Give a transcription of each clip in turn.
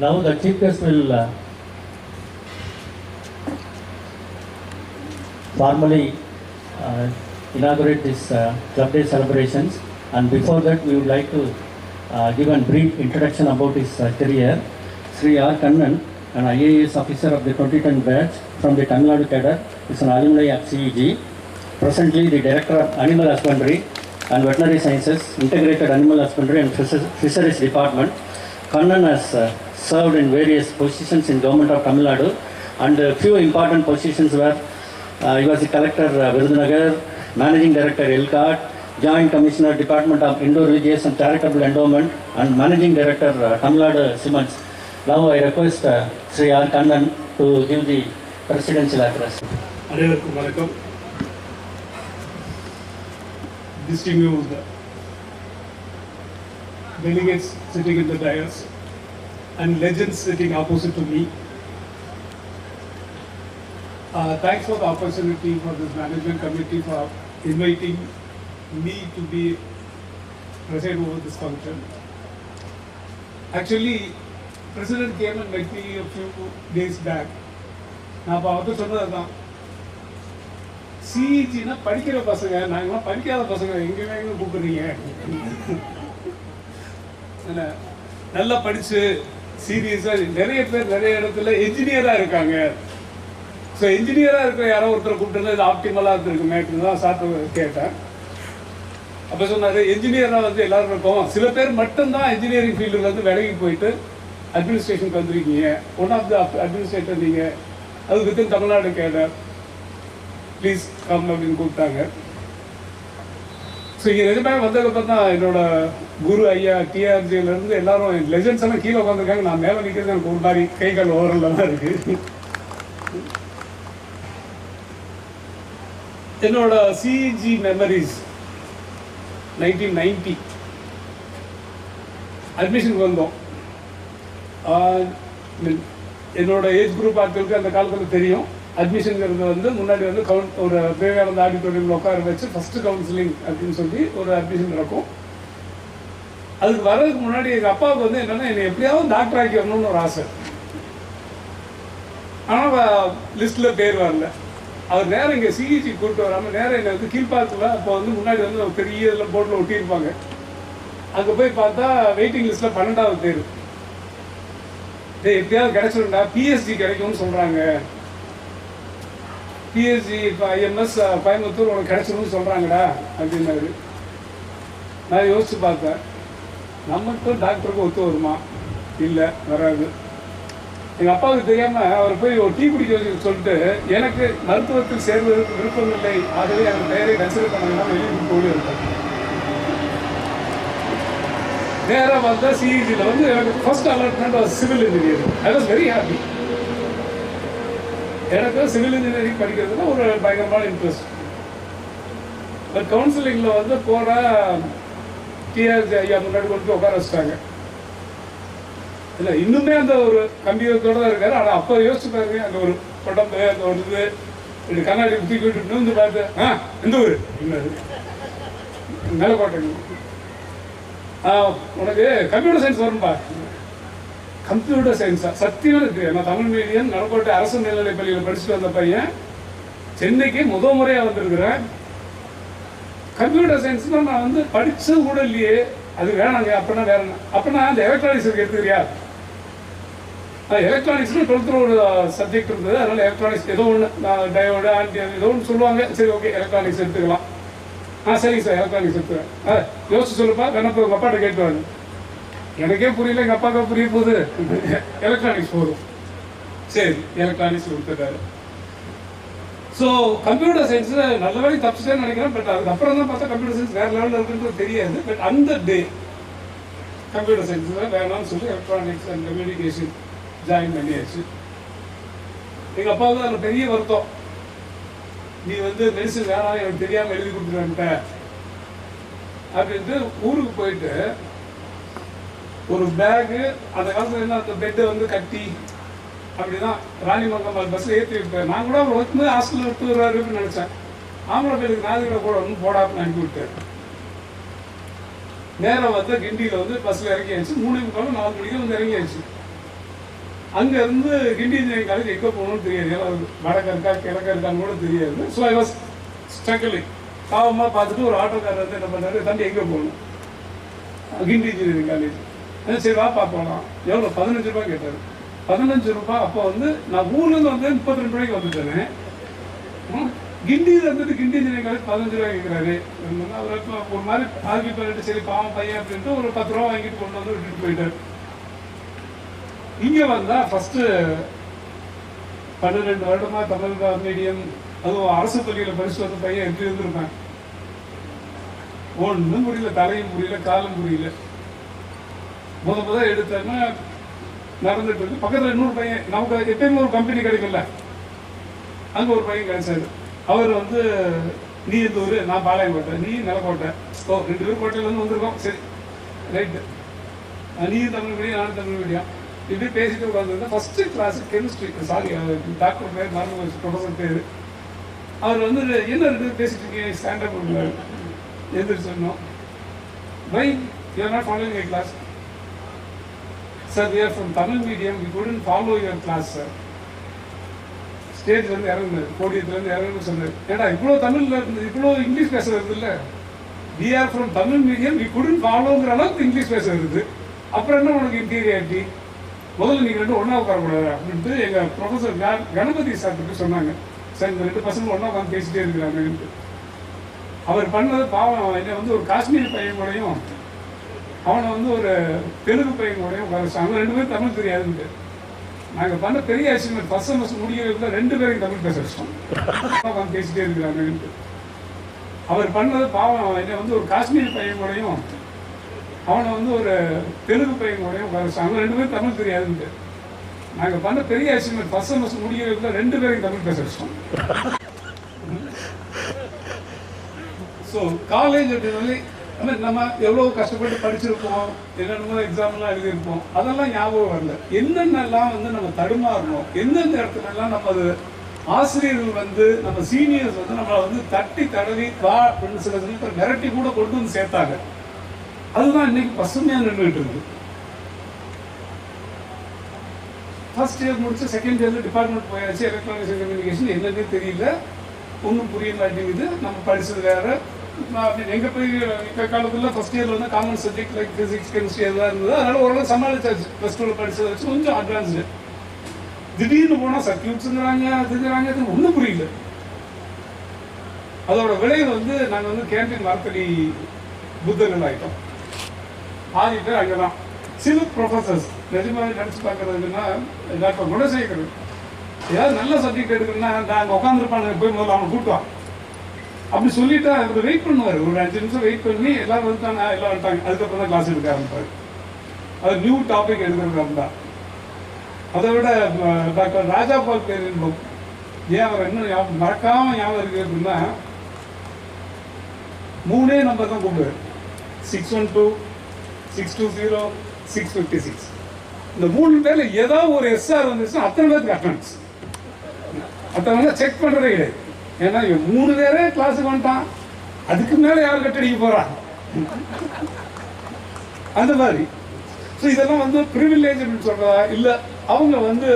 Now the Chief Guest will formally inaugurate this Club Day celebrations, and before that we would like to give a brief introduction about his career. Sri R. Kannan, an IAS officer of the 2010 batch from the Tamil Nadu cadre, is an alumni of CEG. Presently the Director of Animal Husbandry and Veterinary Sciences, Integrated Animal Husbandry and Fisheries Department. Kannan has served in various positions in Government of Tamil Nadu, and a few important positions were he was the Collector Virudhunagar, Managing Director ELCAT, Joint Commissioner Department of Indo-Religious and Charitable Endowment, and Managing Director Tamil Nadu Cements. Now I request Sri R. Kannan to give the presidential address. அனைவருக்கும் வணக்கம். Distinguished delegates sitting in the dais and legends sitting opposite to me. Thanks for the opportunity for this management committee for inviting me to be present over this function. Actually, President came and met me a few days back. நான் பார்த்து சொன்னதுதான், சிஇஜினா படிக்கிற பசங்க, நாங்களாம் படிக்காத பசங்க, எங்கேயுமே எங்கே கூப்பிடுறீங்க, நல்லா படித்து சீரியஸாக நிறைய பேர் நிறைய இடத்துல என்ஜினியராக இருக்காங்க. ஸோ என்ஜினியராக இருக்கிற யாரோ ஒருத்தரை கூப்பிட்டுருந்தா இது ஆப்டிமலாக இருக்குமேட்டு தான் சாப்பிட்டு கேட்டேன். அப்போ சொன்னார், என்ஜினியராக வந்து எல்லோரும் இருக்கோம், சில பேர் மட்டும்தான் இன்ஜினியரிங் ஃபீல்டுலேருந்து விலகி போயிட்டு அட்மினிஸ்ட்ரேஷனுக்கு வந்துருக்கீங்க, ஒன் ஆஃப் த அட்மினிஸ்ட்ரேட்டர் நீங்கள், அது வித்தின் தமிழ்நாடு கேட்டேன், ப்ளீஸ் கம் அப்படின்னு கூப்பிட்டாங்க. ஸோ இங்கே நிஜமாக வந்ததுக்கப்புறம் தான் என்னோட குரு ஐயா டிஆர்ஜியிலேருந்து எல்லாரும் லெஜண்ட்ஸ் எல்லாம் கீழே உட்காந்துருக்காங்க. நான் மேலே நிற்கிறது எனக்கு ஒரு மாதிரி கை கால் ஓவரில் தான் இருக்குது. என்னோட சிஇஜி மெமரிஸ் 1990 அட்மிஷனுக்கு வந்தோம். என்னோட ஏஜ் குரூப் ஆட்களுக்கு அந்த காலத்தில் தெரியும், அட்மிஷனுங்கிறது வந்து முன்னாடி வந்து ஒரு விவேகானந்த ஆடிட்டோரியமில் உட்கார வச்சு ஃபஸ்ட்டு கவுன்சிலிங் அப்படின்னு சொல்லி ஒரு அட்மிஷன் நடக்கும். அதுக்கு வர்றதுக்கு முன்னாடி எங்கள் அப்பாவுக்கு வந்து என்னென்னா என்னை எப்படியாவது டாக்டர் ஆக்கி வரணும்னு ஒரு ஆசை. ஆனால் லிஸ்ட்டில் பேர் வரல. அவர் நேரம் இங்கே சிஇஜி கூப்பிட்டு வராமல் நேரம் என்னை வந்து கீழ்பாத்தில் அப்போ வந்து முன்னாடி வந்து ஒரு பெரிய இதில் போர்டில் ஒட்டியிருப்பாங்க. அங்கே போய் பார்த்தா வெயிட்டிங் லிஸ்ட்டில் 12வது பேர். எப்படியாவது கிடைச்சிருந்தா பிஎஸ்ஜி கிடைக்கும்னு சொல்கிறாங்க, பிஎஸ்ஜி இப்போ ஐஎம்எஸ் கோயம்புத்தூர் உனக்கு கிடைச்சிரும்னு சொல்கிறாங்கடா அப்படின்னாரு. நான் யோசிச்சு பார்த்தேன், நமக்கு டாக்டருக்கு ஒத்து வருமா? இல்லை, வராது. எங்கள் அப்பாவுக்கு தெரியாமல் அவர் போய் ஒரு டீ குடிக்க வச்சு சொல்லிட்டு, எனக்கு மருத்துவத்தில் சேர்வதற்கு விருப்பம் இல்லை, ஆகவே எனக்கு பெயரை கன்சிடர் பண்ணாங்கன்னா வெளியே போய் இருப்பேன். நேராக பார்த்தா சிஇஜியில் வந்து எனக்கு first allotment was civil engineering. I was very happy. எனக்கு சிவில் இன்ஜினியரிங் படிக்கிறதுனா ஒரு பயங்கரமான இன்ட்ரெஸ்ட். பட் கவுன்சிலிங்கில் வந்து போகிற டிஆர்ஜி ஐயா முன்னாடி கொண்டு உட்கார வச்சுட்டாங்க. இல்லை, இன்னுமே அந்த ஒரு கம்பியத்தோடு தான் இருக்காரு. ஆனால் அப்போ யோசிச்சு பாருங்க, அந்த ஒரு உடம்பு, அந்த ஒரு இது, இப்படி கண்ணாடி தூக்கி விட்டு வந்து பார்த்து, எந்த ஊர் என்னது மேலக்கோட்டை, உனக்கு கம்ப்யூட்டர் சயின்ஸ் வரும்பா. கம்ப்யூட்டர் சயின்ஸா? சத்தியமாக இருக்குது. நான் தமிழ் மீடியம் நலக்கோட்டை அரசு மேல்நிலை பள்ளியில் படிச்சுட்டு வந்த பையன், சென்னைக்கு முதல் முறையாக வந்திருக்கிறேன். கம்ப்யூட்டர் சயின்ஸ்னால் நான் வந்து படித்தது கூட இல்லையே, அது வேணாங்க. அப்படின்னா வேற என்ன? அப்படின்னா அந்த எலக்ட்ரானிக்ஸ் எடுத்துக்கிறியா? எலக்ட்ரானிக்ஸ்னு 12th ஒரு சப்ஜெக்ட் இருந்தது, அதனால் எலக்ட்ரானிக்ஸ் ஏதோ ஒன்று, டயோடு ஆன்டி ஏதோ ஒன்று சொல்லுவாங்க. சரி, ஓகே, எலக்ட்ரானிக்ஸ் எடுத்துக்கலாம். சரிங்க சார், எலக்ட்ரானிக்ஸ் எடுத்துக்கிறேன். யோசிச்சு சொல்லுப்பா, வேணப்போ உங்கள் அப்பாட்ட கேட்டுவாங்க. எனக்கே புரியல, எங்கள் அப்பாவுக்கு புரிய போகுது, எலக்ட்ரானிக்ஸ் போதும். சரி, எலக்ட்ரானிக்ஸ் கொடுத்துட்டாரு. ஸோ கம்ப்யூட்டர் சயின்ஸ் நல்ல வேலை தப்பிச்சுட்டேன்னு நினைக்கிறேன். பட் அதுக்கப்புறம் தான் பார்த்தா கம்ப்யூட்டர் சயின்ஸ் வேறு லெவலில் இருக்குன்றது தெரியாது. பட் அந்த டே கம்ப்யூட்டர் சயின்ஸ் தான் வேணாம்னு சொல்லி எலக்ட்ரானிக்ஸ் அண்ட் கம்யூனிகேஷன் ஜாயின் பண்ணியாச்சு. எங்கள் அப்பாவுக்கு அதில் பெரிய வருத்தம், நீ வந்து மெடிசன் வேணாம், எனக்கு தெரியாமல் எழுதி கொடுத்துருவேன்ட்ட அப்படின்ட்டு ஊருக்கு போயிட்டு ஒரு பேகு, அந்த காலத்தில் என்ன அந்த பெட்டை வந்து கட்டி அப்படிதான் ராணிமங்கம்மாள் பஸ்ஸில் ஏற்றி விட்டார். நான் கூட அவர் வந்து ஹாஸ்டலில் விட்டு வருவாருன்னு நினச்சேன். ஆம்பளை பேருக்கு நாதிகளை கூட ஒன்றும் போடாமல் அனுப்பி விட்டார். நேரம் வந்து கிண்டியில் வந்து பஸ்ஸில் இறங்கியாச்சு. 3:45 4 மணிக்கு வந்து இறங்கியாச்சு. அங்கேருந்து கிண்டி இன்ஜினியரிங் காலேஜ் எங்கே போகணும்னு தெரியாது, ஏன்னா வடக்கு இருக்கா கிழக்க இருக்கான்னு கூட தெரியாது. So I was struggling. பாவமாக பார்த்துட்டு ஒரு ஆட்டோக்காரர் வந்து என்ன பண்ணாரு, தம்பி எங்கே போகணும், கிண்டி இன்ஜினியரிங் காலேஜ். சரி வாப்பா போகலாம். எவ்வளோ, 15 ரூபா கேட்டார். 15 ரூபா. அப்போ வந்து நான் ஊர்லேருந்து வந்து 32 ரூபாய்க்கு வந்துட்டேன். கிண்டியில் இருந்தது கிண்டி இன்ஜினியரிங் காலேஜ் 15 ரூபாய் கேட்குறாரு. அவர் ஒரு மாதிரி ஆர்கியூ பண்ணிட்டு சரி பாவம் பையன் அப்படின்ட்டு ஒரு 10 ரூபா வாங்கிட்டு கொண்டு வந்து விட்டுட்டு போயிட்டார். இங்கே வந்தால் ஃபஸ்ட்டு 12 வருடமாக தமிழ் மீடியம், அதுவும் அரசு பள்ளியில் படிச்சு வந்த பையன் எப்படி இருந்திருப்பேன். ஒன்றும் புரியல, தலையும் புரியல, காலும் புரியல. முத எடுத்தோன்னா நடந்துட்டு இருக்கு. பக்கத்தில் இன்னொரு பையன், நமக்கு எப்பயுமே ஒரு கம்பெனி கிடைக்கும்ல, அங்கே ஒரு பையன் கிடைச்சாரு. அவர் வந்து நீ இந்த ஊர், நான் பாளையங்கோட்டை, நீ நிலக்கோட்டை. ஓ 2 பேரும் கோட்டையிலேருந்து வந்திருக்கோம். சரி ரைட்டு, நீ தமிழ் மீடியம் நானும் தமிழ் மீடியம். இப்படி பேசிட்டு உட்காந்துருந்தேன். First class chemistry, sorry doctor பேர் மறந்து ப்ரொஃபஸர் பேர். அவர் வந்து என்ன 2 பேர் பேசிட்டு இருக்கீங்க, ஸ்டாண்டப் கொடுக்குறாரு. எந்திரிச்சு சொன்னோம், why you are not following my class sir, we are from Tamil medium, we couldn't follow your class sir. ஸ்டேஜ்லேருந்து இறங்குனார், போடியத்துலேருந்து இறங்குன்னு சொன்னார். ஏன்னா இவ்வளோ தமிழில் இருந்து இவ்வளோ இங்கிலீஷ் பேசுறது இல்லை, we are from Tamil medium, we couldn't ஃபாலோங்கிற அளவுக்கு இங்கிலீஷ் பேசுறது. அப்புறம் என்ன உனக்கு இன்டீரியாரிட்டி, முதல்ல நீங்கள் 2 ஒன்றா உட்காரக்கூடாது அப்படின்ட்டு எங்கள் ப்ரொஃபஸர் கணபதி சார்கிட்ட சொன்னாங்க. சார் இந்த 2 பசங்க ஒன்றா உட்காந்து பேசிட்டே இருக்கிறாங்கன்ட்டு. அவர் பண்ணது பாவம், என்னை வந்து ஒரு காஷ்மீர் பையன் கூடயும் அவனை வந்து ஒரு தெலுங்கு பையன் கூடயும் உட்கார வச்சாங்க. அவங்க 2 பேரும் தமிழ் தெரியாதுன்ட்டு. நாங்கள் பண்ண பெரிய அச்சீவ்மெண்ட், ஃபர்ஸ்ட் செமஸ்டர் முடிக்கிறதுல 2 பேரையும் தமிழ் பேச வச்சோம். உட்காந்து பேசிட்டே இருக்கிறாங்கன்ட்டு. அவர் பண்ணது பாவம், என்னை வந்து ஒரு காஷ்மீர் பையன் கூடயும் அவனை வந்து ஒரு தெலுங்கு பையன் கூடயும் உட்கார வச்சாங்க. அவங்க 2 பேரும் தமிழ் தெரியாதுன்ட்டு. நாங்கள் பண்ண பெரிய அச்சீவ்மெண்ட், ஃபர்ஸ்ட் செமஸ்டர் முடிக்கிறதுல 2 பேரையும் தமிழ் பேச வச்சோம். ஸோ காலேஜ் அப்படின்னாலே நம்ம எவ்வளோ கஷ்டப்பட்டு படிச்சிருப்போம், என்னென்னமோ எக்ஸாம்லாம் எழுதியிருப்போம், அதெல்லாம் ஞாபகம் வரல. என்னென்னலாம் வந்து நம்ம தடுமாறணும், எந்தெந்த இடத்துலலாம் நம்ம அது ஆசிரியர்கள் வந்து நம்ம சீனியர்ஸ் வந்து நம்மளை வந்து தட்டி தடவி வா அப்படின்னு சில சமயத்தில் மிரட்டி கூட கொண்டு வந்து சேர்த்தாங்க. அதுதான் இன்னைக்கு பசுமையாக நின்றுட்டு இருக்கு. ஃபர்ஸ்ட் இயர் முடிச்சு செகண்ட் இயர்ல டிபார்ட்மெண்ட் போயாச்சு, எலக்ட்ரானிக்ஸ் அண்ட் கம்யூனிகேஷன் என்னன்னே தெரியல, ஒன்றும் புரியலாட்டிங்குது. நம்ம படிச்சது வேற. எங்கே போய் காலத்தில் ஃபர்ஸ்ட் இயர்ல வந்து common subject like physics chemistry எல்லாம் இருந்தது. அதனால ஓரளவு சமாளிச்சாச்சு. ப்ளஸ் 2ல படிச்சதை வச்சு கொஞ்சம் அட்வான்ஸ்டு. திடீர்னு போனால் சர்க்கியூட்ஸுங்கிறாங்க, அதுங்கிறாங்க, அது ஒன்றும் புரியல. அதோட விளைவு வந்து நாங்கள் வந்து கேண்டீன் மரத்தடி புத்தர்கள் ஆகிட்டோம். பாதி பேர் அங்கே தான். சில ப்ரொஃபஸர்ஸ் நிஜமாக நினச்சி பார்க்குறதுன்னா டாக்டர் குணசேகர் ஏதாவது நல்ல சப்ஜெக்ட் எடுக்கணும்னா நாங்கள் உட்காந்துருப்பாங்க, போய் முதல்ல அவனை கூட்டுவான் அப்படி சொல்லிட்டு அவர் வெயிட் பண்ணுவார். ஒரு 5 நிமிஷம் வெயிட் பண்ணி எல்லாரும் வந்துட்டாங்க, எல்லாம் வந்துட்டாங்க. அதுக்கப்புறம் தான் கிளாஸ் எடுக்க ஆரம்பிப்பார். அது நியூ டாபிக் எடுக்கிறதா இருந்தால். அதை விட டாக்டர் ராஜா பால் பேர் என்போம். ஏன் அவர் இன்னும் மறக்காம ஞாபகம் இருக்கு அப்படின்னா 3 நம்பர் தான் கூப்பிடுவார். 612, 620, 656. இந்த 3 பேர்ல ஏதாவது ஒரு எஸ்ஆர் வந்துச்சுன்னா அத்தனை பேருக்கு அட்டெண்டன்ஸ். அத்தனை செக் பண்றதே கிடையாது. ஏன்னா 3 பேரே கிளாஸுக்கு வந்துட்டான், அதுக்கு மேலே யார் கட்டடிக்க போறான் அந்த மாதிரி. ஸோ இதெல்லாம் வந்து ப்ரிவிலேஜ் அப்படின்னு சொல்றதா இல்லை, அவங்க வந்து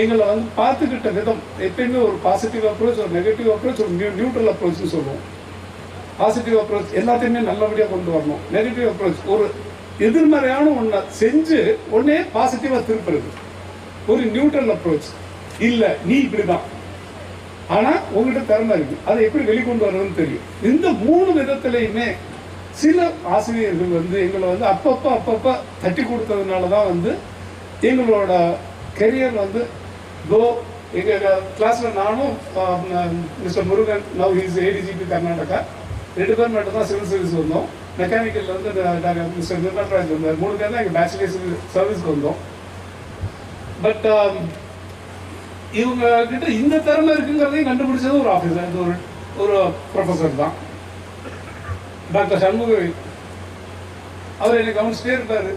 எங்களை வந்து பார்த்துக்கிட்ட விதம் எப்பயுமே ஒரு பாசிட்டிவ் அப்ரோச், ஒரு நெகட்டிவ் அப்ரோச், ஒரு நியூட்ரல் அப்ரோச்னு சொல்லுவோம். பாசிட்டிவ் அப்ரோச் எல்லாத்தையுமே நல்லபடியாக கொண்டு வரணும். நெகட்டிவ் அப்ரோச் ஒரு எதிர்மறையான ஒன்றை செஞ்சு ஒன்னே பாசிட்டிவாக திருப்புறது. ஒரு நியூட்ரல் அப்ரோச் இல்லை, நீ இப்படிதான், ஆனால் உங்ககிட்ட திறமை இருக்கு, அதை எப்படி வெளிக்கொண்டு வர்றதுன்னு தெரியும். இந்த 3 விதத்திலையுமே சில ஆசிரியர்கள் வந்து எங்களை வந்து அப்பப்போ தட்டி கொடுத்ததுனால தான் வந்து எங்களோட கெரியர் வந்து எங்கள் கிளாஸில் நானும் mister Murugan, now he's ADGP Karnataka, 2 பேர் மட்டும் தான் சிவில் சர்வீஸ் வந்தோம். மெக்கானிக்கலில் வந்து மிஸ்டர் நிர்மல்ராஜ் வந்தார். 3 பேர் தான் எங்கள் பேச்சுலர்ஸ் சர்வீஸ்க்கு வந்தோம். பட் இவங்க கிட்ட இந்த திறமை இருக்குங்கிறதையும் கண்டுபிடிச்சது ஒரு ஆஃபீஸர், இது ஒரு ப்ரொஃபஸர் தான், டாக்டர் சண்முகவேல். அவர் என்னை கவனிச்சுட்டே இருப்பார்.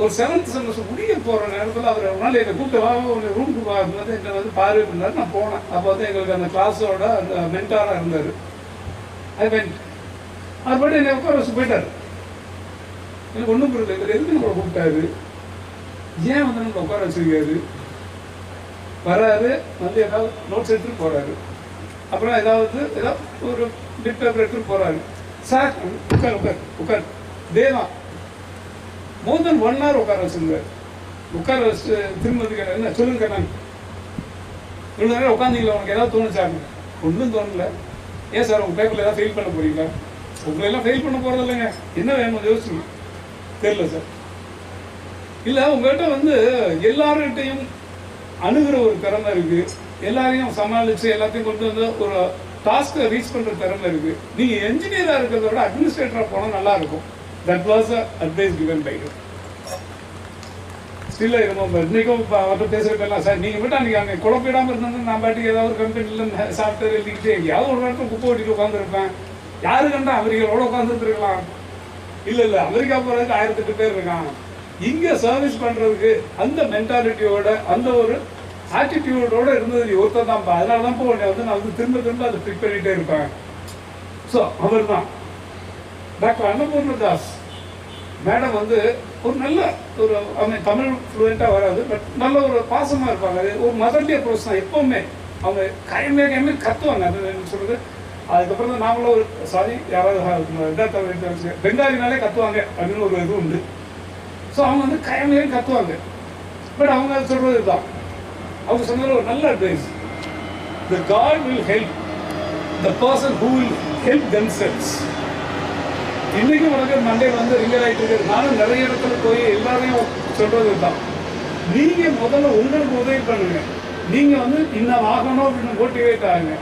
ஒரு 7th செமஸ்டர் முடிய போகிற நேரத்தில் அவர் ஒரு நாள் என்னை கூப்பிட்டு வா ரூமுக்கு பார்க்கும்போது என்னை வந்து பார்வை பண்ணார். நான் போனேன். அப்போ வந்து எங்களுக்கு அந்த கிளாஸோட அந்த மென்டாராக இருந்தார். அவர் பாட்டு என்னை உட்கார வச்சு போயிட்டார். எனக்கு ஒன்றும் புரியல, இவர் எதுக்கு நம்மளை கூப்பிட்டாரு. ஏன் வந்து நம்ம உட்கார வச்சிருக்காரு? வராரு, வந்து ஏதாவது நோட்ஸ் எடுத்துட்டு போறாரு, அப்புறம் ஏதாவது ஒரு பிட் பேப்பர் எடுத்துட்டு போறாரு. சார் உட்கார் உட்கார் உட்கார் தேவா மோர் தென் 1 hour உட்கார வச்சிருந்தாரு. உட்கார வச்சு திரும்ப கேட்டார், என்ன சொல்லுங்க கண்ணன், இவ்வளோ நேரம் உட்காந்தீங்களா, உனக்கு ஏதாவது தோணுச்சாங்க? ஒன்றும் தோணல. ஏன் சார் உங்கள் பேப்பரில் ஏதாவது ஃபெயில் பண்ண போறீங்களா? உங்களெல்லாம் ஃபெயில் பண்ண போகிறது இல்லைங்க, என்ன வேணும் யோசிச்சுங்க. தெரியல சார். இல்லை, உங்கள்கிட்ட வந்து எல்லார்கிட்டையும் அணுகிற ஒரு திறமை இருக்கு, எல்லாரையும் சமாளித்து எல்லாத்தையும் கொண்டு வந்து ஒரு டாஸ்க்கை ரீச் பண்ணுற திறமை இருக்கு. நீங்கள் என்ஜினியராக இருக்கிறத விட அட்மினிஸ்ட்ரேட்டராக போனால் நல்லா இருக்கும். That was advice given by you. Still இன்னைக்கும் அவர்கிட்ட பேசுகிறப்பெல்லாம், சார் நீங்கள் மட்டும் அன்றைக்கி அங்கே குழப்பிடாமல் இருந்தாங்க, நான் பாட்டுக்கு ஏதாவது ஒரு கம்பெனியில் சாஃப்ட்வேர் எழுதிக்கிட்டு எங்கேயாவது ஒரு நேரத்தில் குப்பை ஓட்டிட்டு உட்காந்துருப்பேன். யாரு கண்டா அமெரிக்காவோட உட்காந்துருக்கலாம். இல்லை இல்லை, அமெரிக்கா போகிறதுக்கு 1008 பேர் இருக்கான். இங்கே சர்வீஸ் பண்ணுறதுக்கு அந்த மென்டாலிட்டியோட அந்த ஒரு ஆட்டிடியூடோட இருந்தது நீ ஒருத்தர் தான்ப்பா. அதனால தான் உடனே வந்து நான் வந்து திரும்ப திரும்ப அதை பிக் பண்ணிகிட்டே இருப்பேன். ஸோ அவர் தான் டாக்டர் அன்னபூர்ணதாஸ் மேடம். வந்து ஒரு நல்ல ஒரு அவங்க தமிழ் ஃப்ளூயண்ட்டாக வராது, பட் நல்ல ஒரு பாசமாக இருப்பாங்க. அது ஒரு மதர்லி அப்ரோச் தான் எப்போவுமே. அவங்க கைமே கத்துவாங்க. அது என்ன சொல்கிறது, அதுக்கப்புறம் தான் நாங்களும் ஒரு சாரி யாராவது பெங்காலினாலே கத்துவாங்க அப்படின்னு ஒரு இது உண்டு. ஸோ அவங்க வந்து கைமையே கத்துவாங்க. பட் அவங்க அது சொல்கிறது இதுதான். அவங்க சொன்னது ஒரு நல்ல advice. The God will help the person who will help themselves. இன்னைக்கு உனக்கு மண்டே வந்து ரிங்கர் ஆகிட்டு இருக்கு. நானும் நிறைய இடத்துல போய் எல்லாரையும் சொல்றது தான், நீங்க முதல்ல உங்களுக்கு உதவி பண்ணுங்க. நீங்க வந்து இன்னும் ஆகணும் அப்படின்னு மோட்டிவேட் ஆகுங்க.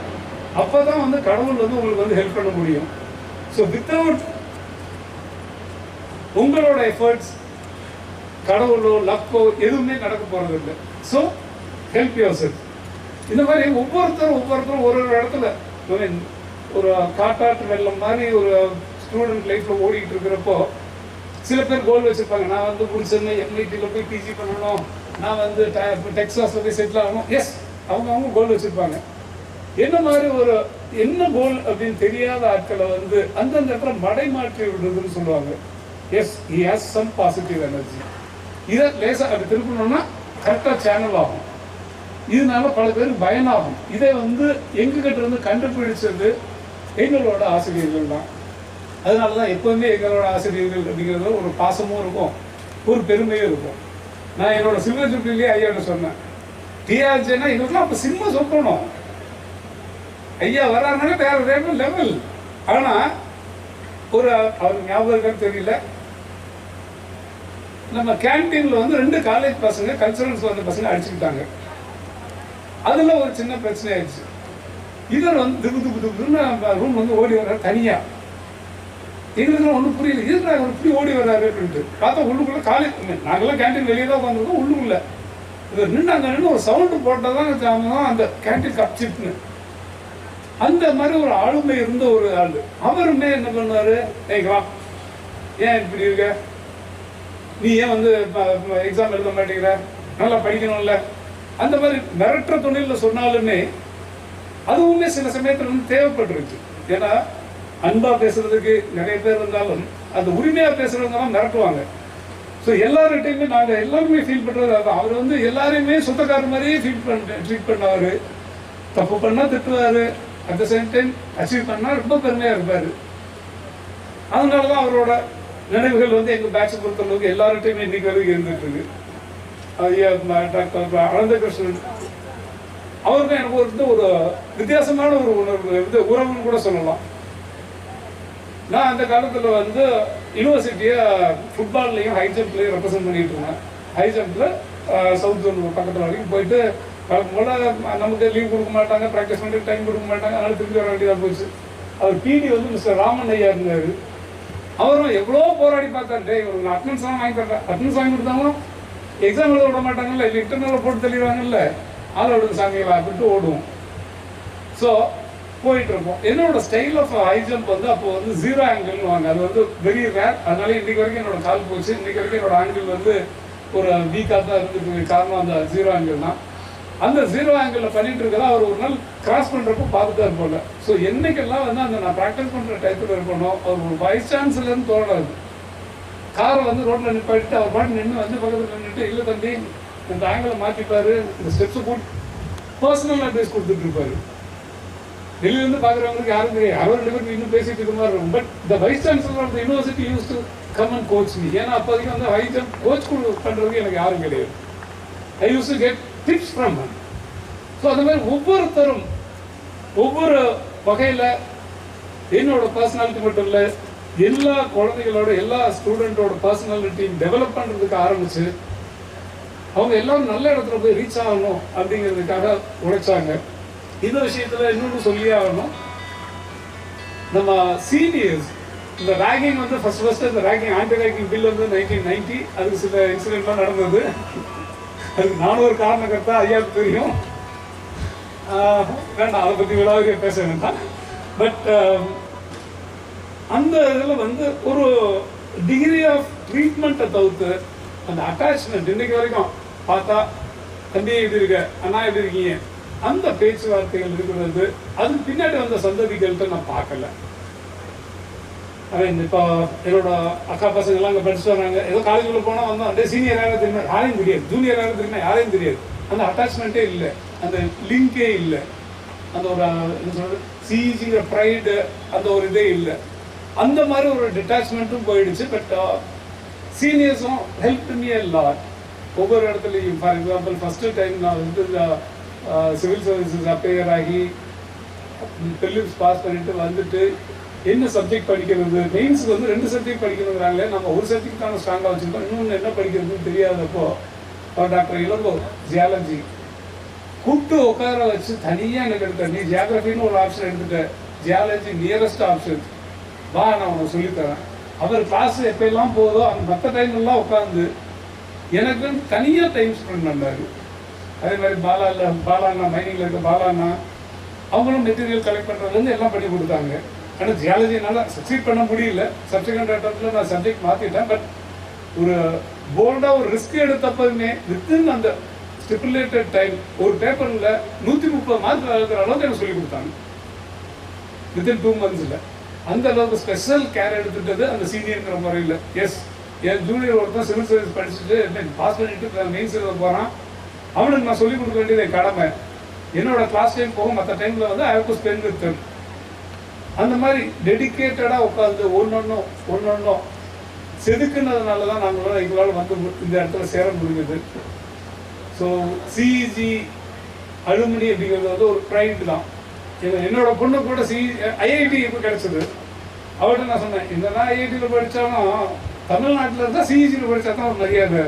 அப்பதான் வந்து கடவுள் வந்து உங்களுக்கு வந்து ஹெல்ப் பண்ண முடியும். ஸோ வித்தவுட் உங்களோட எஃபர்ட்ஸ் கடவுளோ லக்கோ எதுவுமே நடக்க போறது இல்லை. So help your self. இந்த மாதிரி ஒவ்வொருத்தரும் ஒரு இடத்துல ஒரு காட்டாற்று வெள்ளம் மாதிரி ஒரு ஸ்டூடெண்ட் லைஃப்ல ஓடிட்டு இருக்கிறப்போ சில பேர் கோல் வச்சிருப்பாங்க. நான் வந்து முடிச்சேன்னு எம்ஐடியில் போய் பிஜி பண்ணணும், நான் வந்து டெக்ஸாஸ்ல போய் செட்டில் ஆகணும். எஸ், அவங்க கோல் வச்சிருப்பாங்க. என்ன மாதிரி ஒரு என்ன கோல் அப்படின்னு தெரியாத ஆட்களை வந்து அந்தந்த இடத்துல மடை மாற்றி விடுறதுன்னு சொல்லுவாங்க. Yes, he has some positive energy. இதை லேசாக அப்படி திருப்பணும்னா கரெக்டாக சேனல் ஆகும். இதனால பல பேருக்கு பயனாகும். இதை வந்து எங்ககிட்ட இருந்து கண்டுபிடிச்சது எங்களோட ஆசிரியர்கள் தான். அதனால தான் எப்போவுமே எங்களோட ஆசிரியர்கள் அப்படிங்கிறது ஒரு பாசமும் இருக்கும், ஒரு பெருமையும் இருக்கும். நான் என்னோட சில்வ ஜூப்ளிலேயே ஐயாட்ட சொன்னேன், டிஆர்ஜேனா எங்களுக்குலாம் அப்போ சினிமா சொல்லணும். ஐயா வர்றாருனாலே வேற லெவல். ஆனால் ஒரு அவர் ஞாபகம் இருக்கான்னு தெரியல, நம்ம கேன்டீனில் வந்து 2 காலேஜ் பசங்க கல்ச்சுரல்ஸ் வந்த பசங்க அடிச்சுக்கிட்டாங்க. அதில் ஒரு சின்ன பிரச்சனை ஆயிடுச்சு. இதில் வந்து திபுன்னு ரூம் வந்து ஓடி வர்றாரு தனியாக. எங்களுக்கு ஒன்றும் புரியல, இதுக்கு அவர் இப்படி ஓடி வர்றாரு அப்படின்ட்டு பார்த்தா உள்ளுக்குள்ளே காலேஜ் நாங்களாம் கேன்டீன் வெளியே தான் உட்காந்துருக்கோம். உள்ளுக்குள்ள இவர் நின்று ஒரு சவுண்டு போட்டால் தான் அந்த கேன்டீன் கப்சிப்னு அந்த மாதிரி ஒரு ஆளுமை இருந்த ஒரு ஆள். அவருமே என்ன பண்ணுவார், கேட்கலாம் ஏன் இப்படி இருக்க, நீ ஏன் வந்து எக்ஸாம் எழுத மாட்டேங்கிற, நல்லா படிக்கணும்ல, அந்த மாதிரி மிரட்டுற துணியில் சொன்னாலுமே அதுவுமே சில சமயத்தில் வந்து தேவைப்பட்டுருச்சு. ஏன்னா அன்பா பேசுறதுக்கு நிறைய பேர் இருந்தாலும் அந்த உரிமையாக பேசுறவங்கலாம் மிரட்டுவாங்க. ஸோ எல்லார்கிட்டையுமே நாங்கள் எல்லாருமே ஃபீல் பண்ணுறது அதுதான். அவர் வந்து எல்லாரையுமே சொந்தக்காரர் மாதிரியே ட்ரீட் பண்ணார். தப்பு பண்ணால் திட்டுவார், at the same time achieve பண்ணால் ரொம்ப பெருமையாக இருப்பார். அதனால தான் அவரோட நினைவுகள் வந்து எங்கள் பேட்சை பொறுத்தளவுக்கு எல்லார்கிட்டையுமே இன்னைக்கு வரைக்கும் இருந்துட்டு இருக்கு. ஐயா டாக்டர் அனந்தகிருஷ்ணன் அவருக்கு எனக்கு வந்து ஒரு வித்தியாசமான ஒரு உணர்வு உறவுன்னு கூட சொல்லலாம். நான் அந்த காலத்தில் வந்து யூனிவர்சிட்டியை ஃபுட்பால்லையும் ஹை ஜம்ப்லையும் ரெப்ரசென்ட் பண்ணிட்டு இருந்தேன். ஹை ஜம்பில் சவுத் ஜோன் பக்கத்தில் வரைக்கும் போயிட்டு போல நமக்கு லீவ் கொடுக்க மாட்டாங்க, ப்ராக்டிஸ் பண்ணிட்டு டைம் கொடுக்க மாட்டாங்க, அதனால திரும்பி வர வேண்டியதாக போச்சு. அவர் பிடி வந்து மிஸ்டர் ராமன் ஐயா இருந்தார். அவரும் எவ்வளோ போராடி பார்த்தாரு, இவருக்கு அட்டனன்ஸ் தான் வாங்கி தர்றேன், அட்டனன்ஸ் வாங்கி கொடுத்தாலும் எக்ஸாம் எழுத விட மாட்டாங்கல்ல, இல்லை இன்டர்னலில் போட்டு தெளிவாங்கல்ல, ஆளோட சாமிகளா அப்படின்ட்டு ஓடுவோம். ஸோ போயிட்டு இருப்போம். என்னோட ஸ்டைல் ஆஃப் ஹை ஜம்ப் வந்து அப்போ வந்து 0 ஆங்கிள்னு வாங்க, அது வந்து வெரி ரேர். அதனால இன்னைக்கு வரைக்கும் என்னோட கால் போச்சு. இன்னைக்கு வரைக்கும் என்னோட ஆங்கிள் வந்து ஒரு வீக்காக தான் இருந்துட்டு காரணம் அந்த 0 ஆங்கிள் தான். அந்த 0 ஆங்கிளில் பண்ணிட்டு இருக்கிறதா அவர் ஒரு நாள் கிராஸ் பண்ணுறப்போ பார்த்துட்டா இருப்போம்ல. ஸோ என்னைக்கெல்லாம் வந்து அந்த நான் ப்ராக்டிஸ் பண்ணுற டைத்தில் இருக்கணும், அவர் ஒரு வைஸ் சான்சலர்னு தோணாது. காரை வந்து ரோட்டில் நிப்பாட்டிட்டு அவர் பாட்டு நின்று வந்து பக்கத்தில் நின்றுட்டு, இல்லை தம்பி இந்த ஆங்கிளை மாற்றிப்பாரு, இந்த ஸ்டெப்ஸை போட்டு பர்சனல் அட்வைஸ் கொடுத்துட்டு இருப்பாரு. வெளியிலேருந்து பார்க்குறவங்களுக்கு யாரும் தெரியாது, யாரோ 2 பேர் இன்னும் பேசிட்டு இருக்க மாதிரி இருக்கும். But the vice chancellor of the university used to come and coach me. ஏன்னா அப்போதைக்கு வந்து ஹை ஜம்ப் கோச் பண்ணுறதுக்கு எனக்கு யாரும் கிடையாது. I use to get tips from him. So அந்த மாதிரி ஒவ்வொருத்தரும் ஒவ்வொரு வகையில் என்னோட பர்சனாலிட்டி மட்டும் இல்லை, எல்லா குழந்தைகளோட எல்லா ஸ்டூடெண்ட்டோட பர்சனாலிட்டியும் டெவலப் பண்ணுறதுக்கு ஆரம்பிச்சு அவங்க எல்லாரும் நல்ல இடத்துல போய் ரீச் ஆகணும் அப்படிங்கிறதுக்காக உழைச்சாங்க. இந்த விஷயத்தில் இன்னொன்று சொல்லியே ஆகணும், நம்ம சீனியர்ஸ் இந்த ரேகிங் வந்து ஃபர்ஸ்ட் இந்த ரேகிங் ஆன்டி ரேகிங் பில் வந்து 1990, அதுக்கு சில இன்சிடென்ட்லாம் நடந்தது. அதுக்கு நானும் ஒரு காரணக்கர்த்தா, ஐயாவுக்கு தெரியும், வேண்டாம் அதை பற்றி விழாவே பேச வேண்டாம். பட் அந்த இதில் வந்து ஒரு டிகிரி ஆஃப் ட்ரீட்மெண்ட்டை தவிர்த்து அந்த அட்டாச்மெண்ட் இன்னைக்கு வரைக்கும் பார்த்தா, தம்பி எப்படி இருக்க, அண்ணா எப்படி இருக்கீங்க, அந்த பேச்சுவார்த்தைகள் இருக்கிறது அதுக்கு பின்னாடி வந்த சந்ததிகள்கிட்ட நான் பார்க்கல. அவன் இப்போ என்னோட அக்கா பசங்கள்லாம் அங்கே படிச்சுட்டு வராங்க, ஏதோ காலேஜுக்குள்ள போனால் வந்தோம், அப்படியே சீனியர் யாரும் தெரியுமா, யாரையும் தெரியாது, ஜூனியர் யாரும் தெரியுமா, யாரையும் தெரியாது. அந்த அட்டாச்மெண்ட்டே இல்லை, அந்த லிங்கே இல்லை, அந்த ஒரு என்ன சொல்றது சிஇஜிங்கிற ப்ரைடு அந்த ஒரு இதே இல்லை. அந்த மாதிரி ஒரு டிட்டாச்மெண்ட்டும் போயிடுச்சு. பட் சீனியர்ஸும் ஹெல்ப் மீ எ லாட். ஒவ்வொரு இடத்துலையும் ஃபார் எக்ஸாம்பிள் ஃபஸ்ட்டு டைம் நான் வந்து சிவில் சர்வீசஸ் அப்பேயர் ஆகி ப்ரிலிம்ஸ் பாஸ் பண்ணிட்டு வந்துட்டு என்ன சப்ஜெக்ட் படிக்கிறது, மெயின்ஸுக்கு வந்து 2 சப்ஜெக்ட் படிக்கணுங்கிறாங்களே, நம்ம ஒரு சப்ஜெக்ட் தான் ஸ்ட்ராங்காக வச்சுருக்கோம், இன்னொன்று என்ன படிக்கிறதுன்னு தெரியாதப்போ டாக்டர் இளங்கோ ஜியாலஜி கூப்பிட்டு உட்கார வச்சு தனியாக எனக்கு எடுத்த, நீ ஜியாகிரபின்னு ஒரு ஆப்ஷன் எடுத்துட்ட, ஜியாலஜி நியரஸ்ட் ஆப்ஷன் வா நான் உனக்கு சொல்லித்தரேன். அவர் கிளாஸ் எப்பெல்லாம் போதோ அந்த மற்ற டைம்லாம் உட்காந்து எனக்கு தனியாக டைம் ஸ்பெண்ட் பண்ணாரு. அதே மாதிரி பாலாண்ணா மைனிங்கில் இருக்க பாலாண்ணா அவங்களும் மெட்டீரியல் கலெக்ட் பண்ணுறதுலேருந்து எல்லாம் பண்ணி கொடுத்தாங்க. ஆனால் ஜியாலஜி என்னால் சக்சீட் பண்ண முடியல. சப்சிக்வெண்ட் அட்டம்ப்டில் நான் சப்ஜெக்ட் மாற்றிட்டேன். பட் ஒரு போல்டாக ஒரு ரிஸ்க் எடுத்தப்போதுமே வித்தின் அந்த ஸ்டிப்புலேட்டட் டைம் ஒரு பேப்பரில் 130 மார்க் எழுதுகிற அளவுக்கு எனக்கு சொல்லிக் கொடுத்தாங்க வித்தின் 2 months. அந்த அளவுக்கு ஸ்பெஷல் கேர் எடுத்துட்டது அந்த சீனியர்ங்கிற முறையில். எஸ், என் ஜூனியர் ஒருத்தன் சிவில் சர்வீஸ் படிச்சுட்டு பாஸ் பண்ணிட்டு மெயின்ஸ் எழுத போகிறான், அவனுக்கு நான் சொல்லிக் கொடுக்க வேண்டியது என் கடமை. என்னோட கிளாஸ் டைம் போகும், மற்ற டைமில் வந்து I have to spend with them. அந்த மாதிரி டெடிக்கேட்டடாக உட்காந்து ஒன்னொன்னும் செதுக்குனதுனால தான் எங்களால் வந்து இந்த இடத்துல சேர முடிஞ்சது. ஸோ சிஇஜி அலுமினி அப்படிங்கிறது வந்து ஒரு ப்ரைட் தான். என்னோட பொண்ணு கூட ஐஐடி இப்போ கிடைச்சது. அவர்கிட்ட நான் சொன்னேன், என்னதான் ஐஐடியில் படித்தாலும் தமிழ்நாட்டில் இருந்தால் சிஇஜியில் படித்தா தான் ஒரு மரியாதை.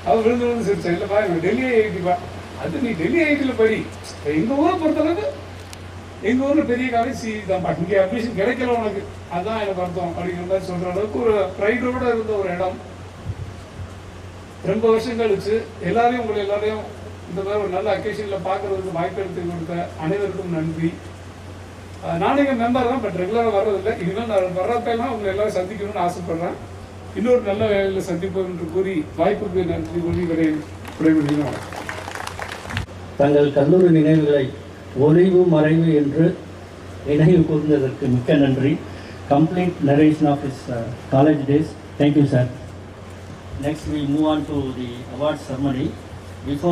அவர் விழுந்து சிரிச்சேன், இல்லைப்பா எனக்கு டெல்லி ஐஐடிப்பா. அது நீ டெல்லி ஐஐடியில் படி, எங்கள் ஊரை பொறுத்தளவுக்கு எங்கள் ஊரில் பெரிய காலேஜ் சிஇஜி தான்ப்பா, இங்கே அட்மிஷன் கிடைக்கல உனக்கு, அதுதான் எனக்கு அர்த்தம் அப்படிங்கிற மாதிரி சொல்கிற அளவுக்கு ஒரு ப்ரைடோடு இருந்த ஒரு இடம். ரொம்ப வருஷம் கழிச்சு உங்களை எல்லாரையும் இந்த மாதிரி ஒரு நல்ல அக்கேஷனில் பார்க்கறதுக்கு வாய்ப்பு எடுத்து கொடுத்த அனைவருக்கும் நன்றி. நானும் எங்கள் மெம்பர் தான், பட் ரெகுலராக வர்றதில்லை. இனிமேல் நான் வர்றப்பெல்லாம் உங்களை எல்லாரும் சந்திக்கணும்னு ஆசைப்படுறேன். இன்னொரு நல்ல வேலையில் சந்திப்போம் என்று கூறி வாய்ப்புக்கு நன்றி கூறி விடைபெறுகிறோம். தங்கள் கல்லூரி நினைவுகளை ஒளிவு மறைவு என்று நினைவு கூர்ந்ததற்கு மிக்க நன்றி. Complete narration of his college days. Thank you, sir. Next, we move on to the award ceremony. Before